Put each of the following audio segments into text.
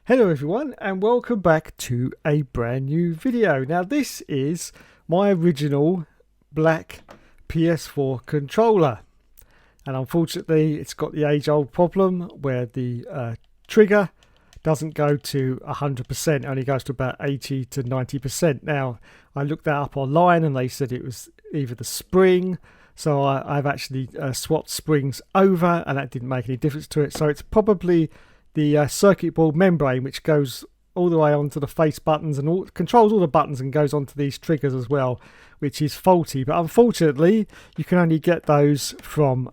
Hello everyone and welcome back to a brand new video. Now this is my original black PS4 controller, and unfortunately it's got the age-old problem where the trigger doesn't go to 100%, only goes to about 80 to 90%. Now I looked that up online and they said it was either the spring, so I've actually swapped springs over and that didn't make any difference to it. So it's probably the circuit board membrane, which goes all the way onto the face buttons and controls all the buttons and goes onto these triggers as well, which is faulty. But unfortunately you can only get those from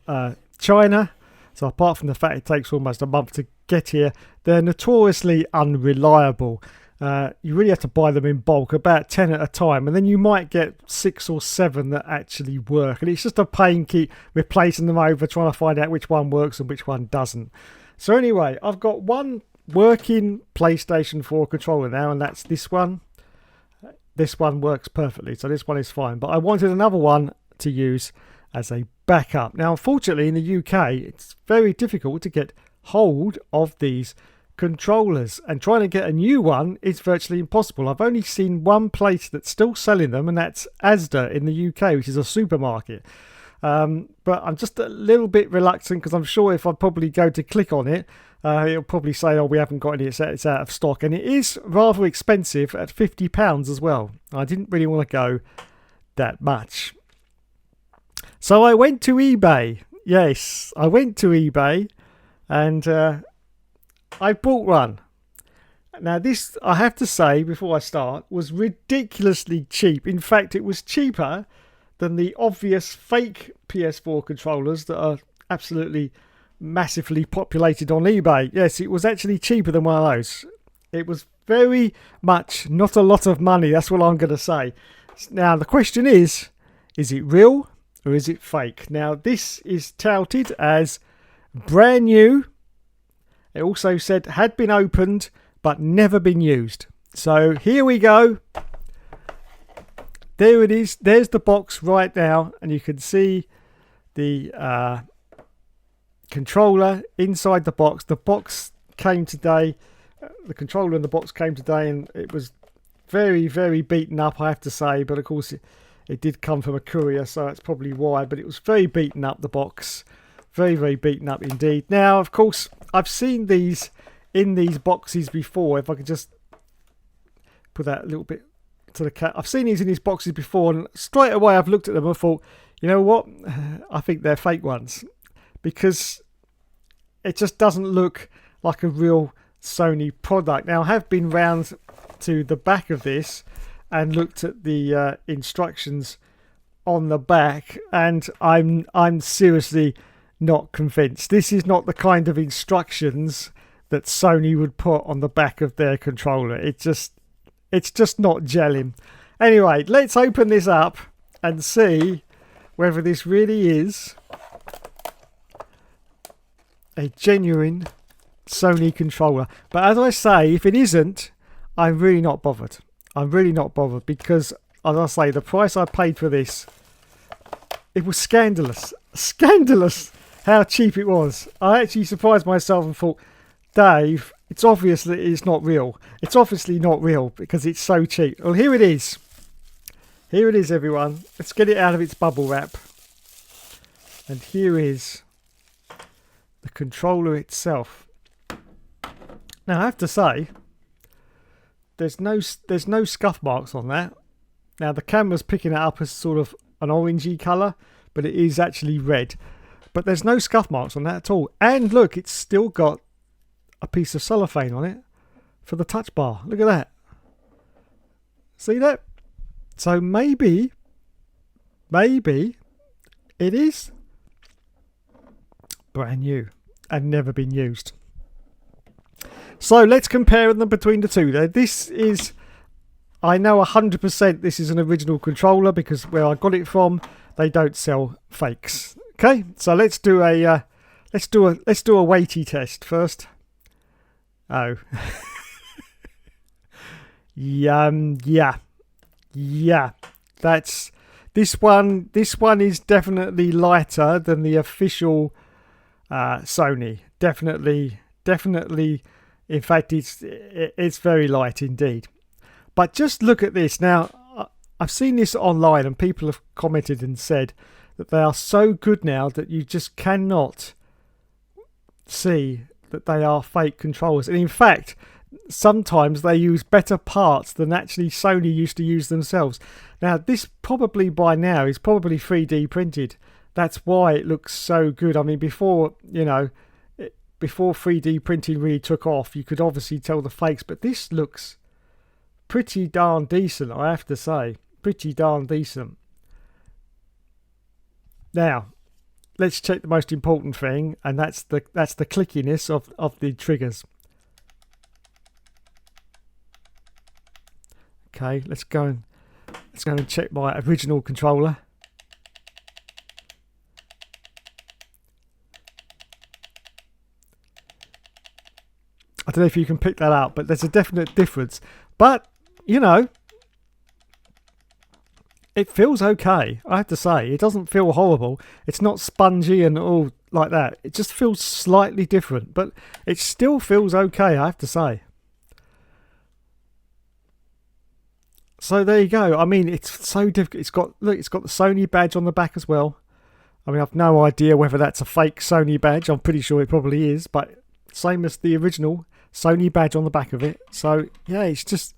China, so apart from the fact it takes almost a month to get here, they're notoriously unreliable. You really have to buy them in bulk, about 10 at a time, and then you might get 6 or 7 that actually work, and it's just a pain keep replacing them over, trying to find out which one works and which one doesn't. So anyway, I've got one working PlayStation 4 controller now, and that's this one. This one works perfectly, so this one is fine. But I wanted another one to use as a backup. Now, unfortunately, in the UK, it's very difficult to get hold of these controllers, and trying to get a new one is virtually impossible. I've only seen one place that's still selling them, and that's Asda in the UK, which is a supermarket. But I'm just a little bit reluctant because I'm sure if I probably go to click on it, it'll probably say, oh, we haven't got any, it's out of stock. And it is rather expensive at £50 as well. I didn't really want to go that much. So I went to eBay. Yes, I went to eBay and I bought one. Now this, I have to say before I start, was ridiculously cheap. In fact, it was cheaper than the obvious fake PS4 controllers that are absolutely massively populated on eBay. Yes, it was actually cheaper than one of those. It was very much not a lot of money, that's what I'm going to say. Now the question is it real or is it fake? Now this is touted as brand new. It also said had been opened but never been used. So here we go. There it is. There's the box right now, and you can see the controller inside the box. The box came today. The controller in the box came today, and it was very, very beaten up, I have to say. But of course, it did come from a courier, so that's probably why. But it was very beaten up, the box. Very, very beaten up indeed. Now, of course, I've seen these in these boxes before. If I could just put that a little bit to the cat. I've seen these in these boxes before, and straight away I've looked at them and thought, you know what, I think they're fake ones, because it just doesn't look like a real Sony product. Now I have been round to the back of this and looked at the instructions on the back, and I'm seriously not convinced. This is not the kind of instructions that Sony would put on the back of their controller. It's just not gelling. Anyway, let's open this up and see whether this really is a genuine Sony controller. But as I say, if it isn't, I'm really not bothered. I'm really not bothered because, as I say, the price I paid for this, it was scandalous. Scandalous how cheap it was. I actually surprised myself and thought, Dave, it's obvious that it's not real. It's obviously not real because it's so cheap. Well, here it is. Here it is, everyone. Let's get it out of its bubble wrap. And here is the controller itself. Now, I have to say, there's no scuff marks on that. Now, the camera's picking it up as sort of an orangey colour, but it is actually red. But there's no scuff marks on that at all. And look, it's still got a piece of cellophane on it for the touch bar. Look at that. See that? So maybe it is brand new and never been used. So let's compare them between the two. There, this is, I know 100% this is an original controller because where I got it from, they don't sell fakes. Okay, so let's do a weighty test first. Oh, yeah. That's this one. This one is definitely lighter than the official Sony. Definitely In fact, it's very light indeed. But just look at this. Now, I've seen this online and people have commented and said that they are so good now that you just cannot see that they are fake controllers. And in fact, sometimes they use better parts than actually Sony used to use themselves. Now, this probably by now is probably 3D printed. That's why it looks so good. I mean, before, before 3D printing really took off, you could obviously tell the fakes, but this looks pretty darn decent, I have to say. Pretty darn decent. Now, let's check the most important thing, and that's the clickiness of the triggers. Okay, let's go and check my original controller. I don't know if you can pick that up, but there's a definite difference. But, it feels okay, I have to say. It doesn't feel horrible. It's not spongy and all like that. It just feels slightly different, but it still feels okay, I have to say. So there you go. I mean, it's so difficult. It's got the Sony badge on the back as well. I mean, I've no idea whether that's a fake Sony badge. I'm pretty sure it probably is, but same as the original Sony badge on the back of it. So yeah, it's just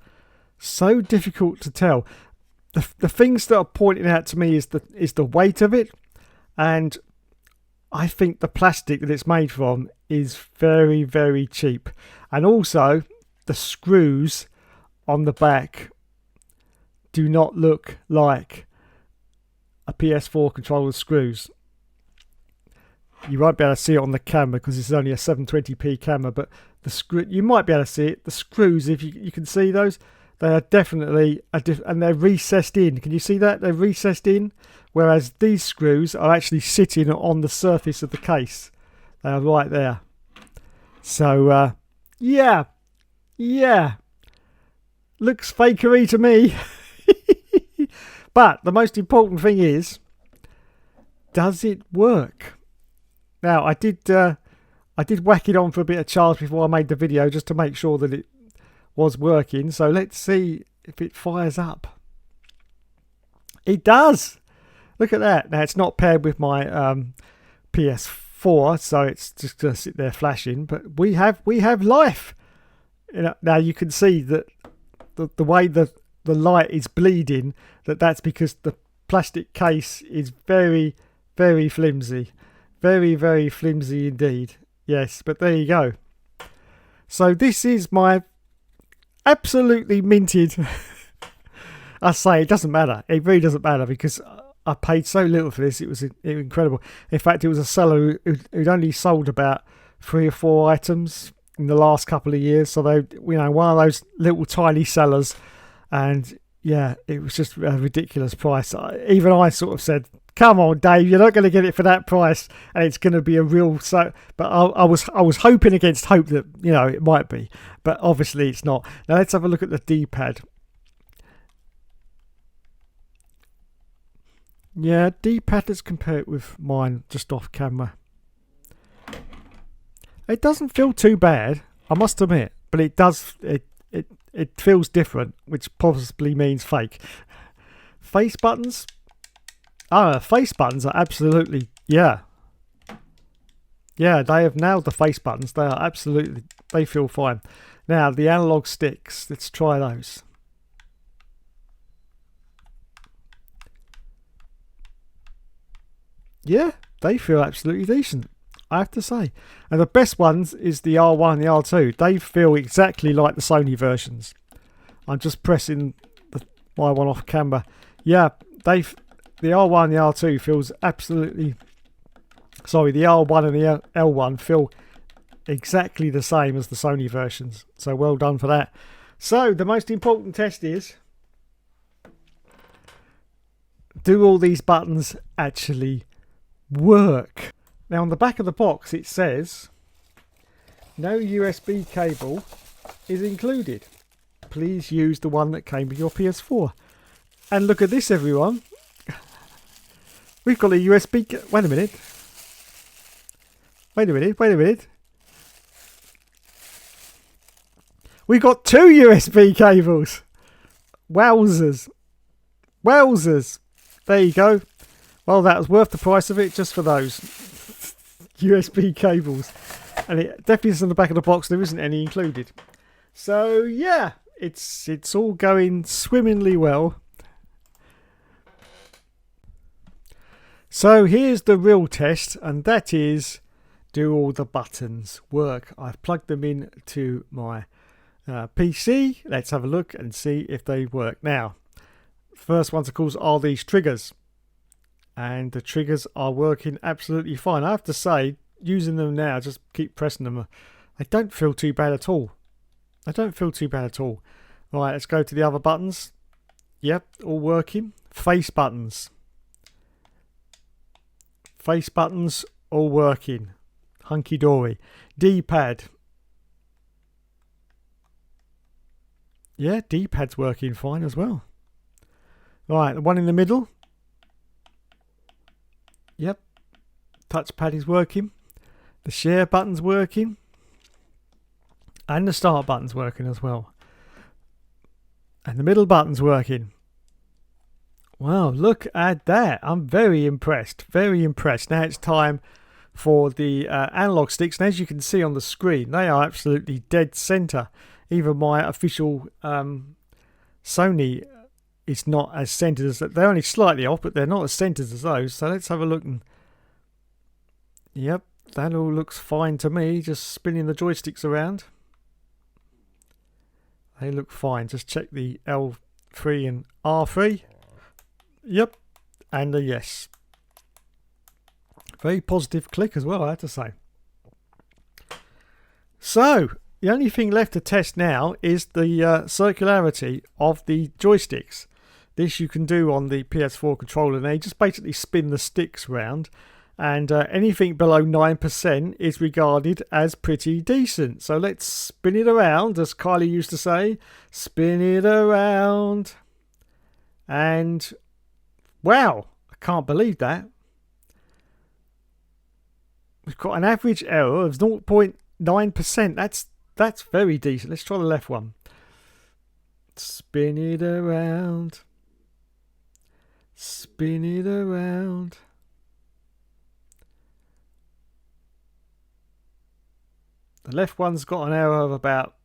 so difficult to tell. The things that are pointing out to me is the weight of it, and I think the plastic that it's made from is very, very cheap. And also the screws on the back do not look like a PS4 controller's screws. You won't be able to see it on the camera because it's only a 720p camera, but the screw, you might be able to see it. The screws, if you can see those, they are definitely and they're recessed in. Can you see that? They're recessed in, whereas these screws are actually sitting on the surface of the case. They are right there. So yeah, looks fakery to me. But the most important thing is, does it work? Now, I did whack it on for a bit of charge before I made the video just to make sure that it was working. So let's see if it fires up. It does. Look at that. Now, it's not paired with my PS4, so it's just going to sit there flashing. But we have life. Now you can see that the way the light is bleeding, that's because the plastic case is very, very flimsy. Very, very flimsy indeed. Yes, but there you go. So this is my absolutely minted. I say it doesn't matter. It really doesn't matter because I paid so little for this. It was incredible. In fact, it was a seller who'd only sold about 3 or 4 items in the last couple of years. So they, one of those little tiny sellers, and yeah, it was just a ridiculous price. Even I sort of said, "Come on, Dave, you're not going to get it for that price, and it's going to be a real." So, but I was hoping against hope that it might be, but obviously it's not. Now let's have a look at the D-pad. Yeah, D-pad, let's compare it with mine just off camera. It doesn't feel too bad, I must admit, but it does. It feels different, which possibly means fake. Face buttons. Face buttons are absolutely, yeah, they have nailed the face buttons. They are absolutely, they feel fine. Now the analog sticks, let's try those. Yeah, they feel absolutely decent, I have to say. And the best ones is the R1 and the R2. They feel exactly like the Sony versions. I'm just pressing my one off camera. Yeah, the R1 and the R2 feels absolutely... Sorry, the R1 and the L1 feel exactly the same as the Sony versions. So well done for that. So the most important test is... do all these buttons actually work? Now on the back of the box it says, no USB cable is included. Please use the one that came with your PS4. And look at this, everyone. We've got a USB... Wait a minute. We got 2 USB cables. Wowzers. Wowzers. There you go. Well, that was worth the price of it just for those USB cables. And it definitely is on the back of the box. There isn't any included. So, yeah. It's all going swimmingly well. So here's the real test, and that is, do all the buttons work? I've plugged them in to my PC. Let's have a look and see if they work. Now, first ones of course are these triggers, and the triggers are working absolutely fine. I have to say, using them now, just keep pressing them, they don't feel too bad at all. They don't feel too bad at all. Right, let's go to the other buttons. Yep, all working. Face buttons. Face buttons, all working. Hunky-dory. D-pad. Yeah, D-pad's working fine as well. Right, the one in the middle. Yep. Touchpad is working. The share button's working. And the start button's working as well. And the middle button's working. Wow, look at that. I'm very impressed. Very impressed. Now it's time for the analog sticks. And as you can see on the screen, they are absolutely dead center. Even my official Sony is not as centered as that. They're only slightly off, but they're not as centered as those. So let's have a look. And yep, that all looks fine to me. Just spinning the joysticks around. They look fine. Just check the L3 and R3. Yep. And a yes. Very positive click as well, I have to say. So, the only thing left to test now is the circularity of the joysticks. This you can do on the PS4 controller. Now you just basically spin the sticks round, and anything below 9% is regarded as pretty decent. So let's spin it around, as Kylie used to say. Spin it around. And wow, I can't believe that. We've got an average error of 0.9%. That's very decent. Let's try the left one. Spin it around. Spin it around. The left one's got an error of about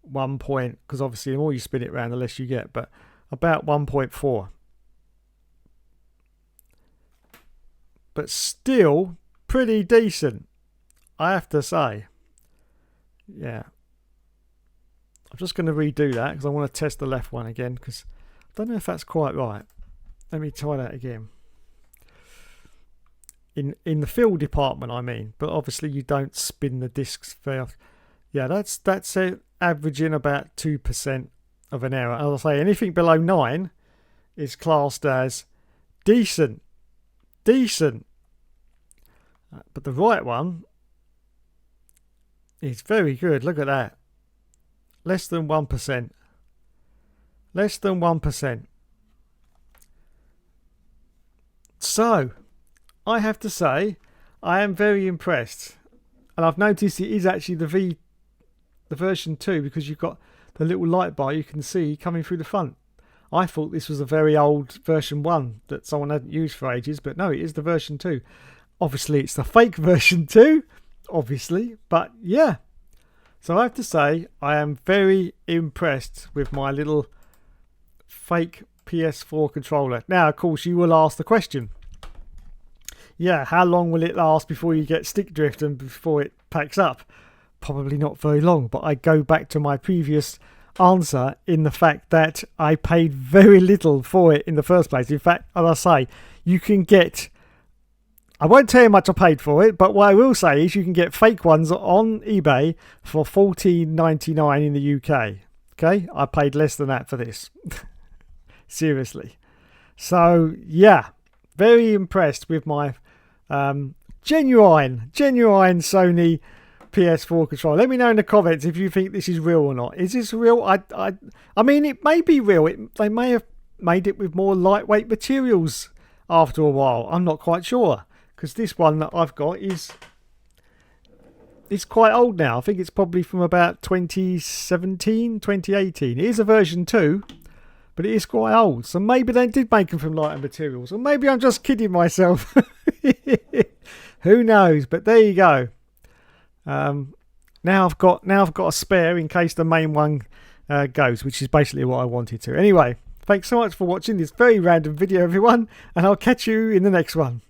1 point, because obviously the more you spin it around, the less you get, but about 1.4. But still pretty decent, I have to say. Yeah. I'm just going to redo that because I want to test the left one again, because I don't know if that's quite right. Let me try that again. In the fill department, I mean, but obviously you don't spin the discs very often. Yeah, that's averaging about 2% of an error. As I say, anything below 9 is classed as decent. Decent. But the right one is very good. Look at that. Less than 1%. Less than 1%. So, I have to say, I am very impressed. And I've noticed it is actually the version 2, because you've got the little light bar you can see coming through the front. I thought this was a very old version 1 that someone hadn't used for ages, but no, it is the version 2. Obviously, it's the fake version 2, obviously, but yeah. So I have to say, I am very impressed with my little fake PS4 controller. Now, of course, you will ask the question. Yeah, how long will it last before you get stick drift and before it packs up? Probably not very long, but I go back to my previous answer in the fact that I paid very little for it in the first place. In fact, as I say, you can get... I won't tell you how much I paid for it, but what I will say is you can get fake ones on eBay for $14.99 in the UK. Okay, I paid less than that for this. Seriously. So, yeah, very impressed with my genuine Sony PS4 controller. Let me know in the comments if you think this is real or not. Is this real? I mean, it may be real. They may have made it with more lightweight materials after a while. I'm not quite sure, because this one that I've got is it's quite old now. I think it's probably from about 2017, 2018. It is a version 2, but it is quite old. So maybe they did make them from lighter materials, or maybe I'm just kidding myself. Who knows? But there you go. Now I've got a spare in case the main one goes, which is basically what I wanted to. Anyway, thanks so much for watching this very random video, everyone, and I'll catch you in the next one.